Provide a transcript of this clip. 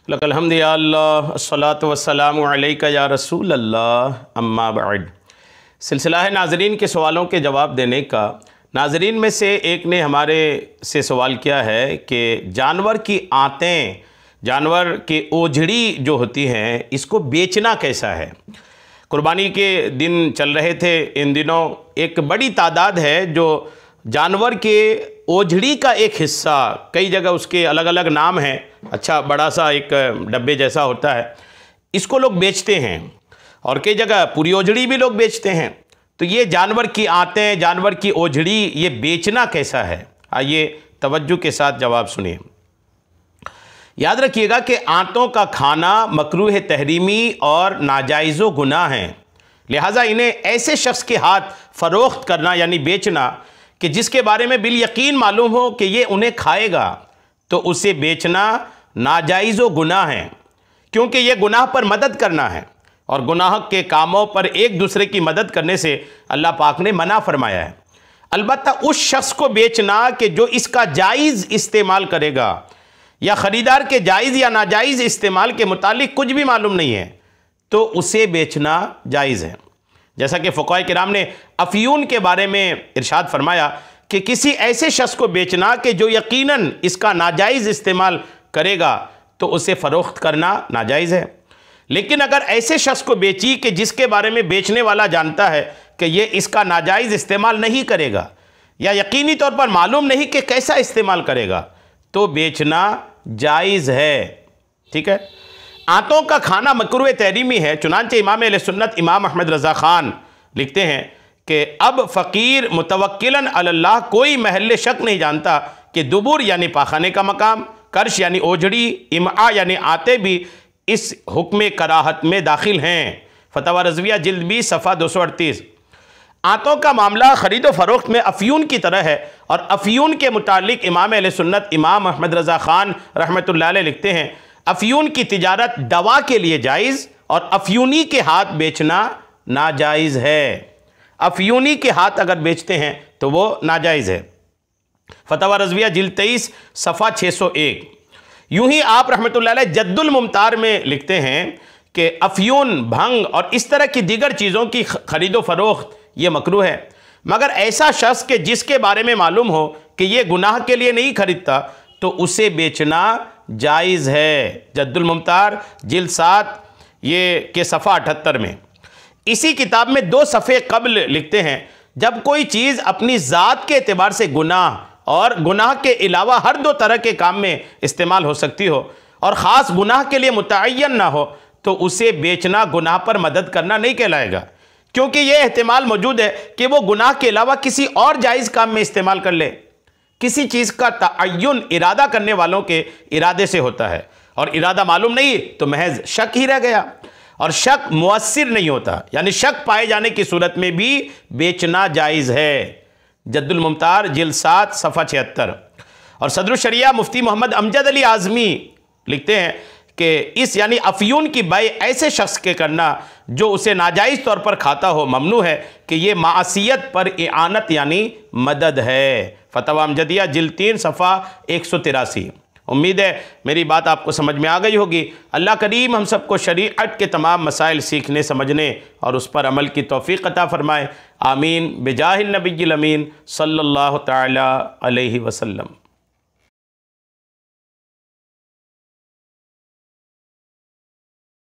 अल्हम्दुलिल्लाह अस्सलातु वस्सलामु अलैका या रसूल अल्लाह अम्मा बाद। सिलसिला है नाज़रीन के सवालों के जवाब देने का। नाज़रीन में से एक ने हमारे से सवाल किया है कि जानवर की आंतें, जानवर की ओझड़ी जो होती हैं, इसको बेचना कैसा है। कुर्बानी के दिन चल रहे थे, इन दिनों एक बड़ी तादाद है जो जानवर के ओझड़ी का एक हिस्सा, कई जगह उसके अलग अलग नाम हैं, अच्छा बड़ा सा एक डब्बे जैसा होता है, इसको लोग बेचते हैं और कई जगह पूरी ओझड़ी भी लोग बेचते हैं। तो ये जानवर की आंतें, जानवर की ओझड़ी, ये बेचना कैसा है? आइए तवज्जो के साथ जवाब सुनिए। याद रखिएगा कि आंतों का खाना मकरूह तहरीमी और नाजायज़ो गुनाह है, लिहाजा इन्हें ऐसे शख्स के हाथ फ़रोख्त करना यानी बेचना कि जिसके बारे में बिल यकीन मालूम हो कि ये उन्हें खाएगा, तो उसे बेचना नाजायज़ो गुनाह है, क्योंकि ये गुनाह पर मदद करना है और गुनाह के कामों पर एक दूसरे की मदद करने से अल्लाह पाक ने मना फरमाया है। अलबत्ता उस शख्स को बेचना कि जो इसका जायज़ इस्तेमाल करेगा या ख़रीदार के जायज़ या नाजायज़ इस्तेमाल के मुतालिक कुछ भी मालूम नहीं है, तो उसे बेचना जायज़ है। जैसा कि फ़ुक़हा किराम ने अफ़यून के बारे में इरशाद फरमाया कि किसी ऐसे शख्स को बेचना कि जो यकीनन इसका नाजायज़ इस्तेमाल करेगा, तो उसे फ़रोख्त करना नाजायज़ है। लेकिन अगर ऐसे शख्स को बेची कि जिसके बारे में बेचने वाला जानता है कि ये इसका नाजायज़ इस्तेमाल नहीं करेगा या यकीनी तौर पर मालूम नहीं कि कैसा इस्तेमाल करेगा, तो बेचना जायज़ है। ठीक है। आंतों का खाना मकरूह तहरीमी है, चुनांचे इमाम अहले सुन्नत इमाम अहमद रज़ा ख़ान लिखते हैं कि अब फ़कीर मुतवक्किलन अलल्लाह कोई महल शक नहीं जानता कि दुबुर यानी पाखाने का मकाम, कर्श यानी ओझड़ी, इमा यानी आते भी इस हुक्म कराहत में दाखिल हैं। फतवा रज़विया जिल्द 20 सफ़ा 238। आंतों का मामला ख़रीद व फ़रोख्त में अफ़यून की तरह है और अफ़यून के मुतालिक इमाम अहले सुन्नत इमाम अहमद रज़ा ख़ान रहमतुल्लाह अलैह लिखते हैं, अफ़यून की तिजारत दवा के लिए जायज़ और अफ़यूनी के हाथ बेचना नाजायज़ है। अफ़यूनी के हाथ अगर बेचते हैं तो वो नाजायज़ है। फतवा रज़विया जिल्द 23 सफ़ा 601। यूं ही आप रहमतुल्लाह अलैह जद्दुल मुमतार में लिखते हैं कि अफ़यून, भंग और इस तरह की दीगर चीज़ों की ख़रीदो फ़रोख्त ये मकरूह है, मगर ऐसा शख्स के जिसके बारे में मालूम हो कि ये गुनाह के लिए नहीं खरीदता, तो उसे बेचना जायज़ है। जद्दुल मुमतार जिल्द 7 ये के सफ़ा 78 में। इसी किताब में 2 सफ़े कबल लिखते हैं, जब कोई चीज़ अपनी ज़ात के एतबार से गुनाह और गुनाह के अलावा हर 2 तरह के काम में इस्तेमाल हो सकती हो और ख़ास गुनाह के लिए मुतअय्यन ना हो, तो उसे बेचना गुनाह पर मदद करना नहीं कहलाएगा, क्योंकि यह एहतिमाल मौजूद है कि वो गुनाह के अलावा किसी और जायज़ काम में इस्तेमाल कर ले। किसी चीज़ का तअय्युन इरादा करने वालों के इरादे से होता है और इरादा मालूम नहीं तो महज शक ही रह गया, और शक मुअस्सिर नहीं होता, यानी शक पाए जाने की सूरत में भी बेचना जायज़ है। जद्दुल मुमतार जिल्द 7 सफ़ा 76। और सदरुल शरिया मुफ्ती मोहम्मद अमजद अली आज़मी लिखते हैं कि इस यानी अफ़यून की बाई ऐसे शख्स के करना जो उसे नाजायज़ तौर पर खाता हो ममनू है कि ये मासियत पर इआनत यानी मदद है। फतवा अमजदिया जिल्द 3 सफ़ा 183। उम्मीद है मेरी बात आपको समझ में आ गई होगी। अल्लाह करीम हम सबको शरीअत के तमाम मसाइल सीखने, समझने और उस पर अमल की तौफ़ीक़ अता फ़रमाए। आमीन बिजाहिन नबिय्यिल अमीन सल्लल्लाहु तआला अलैहि वसल्लम।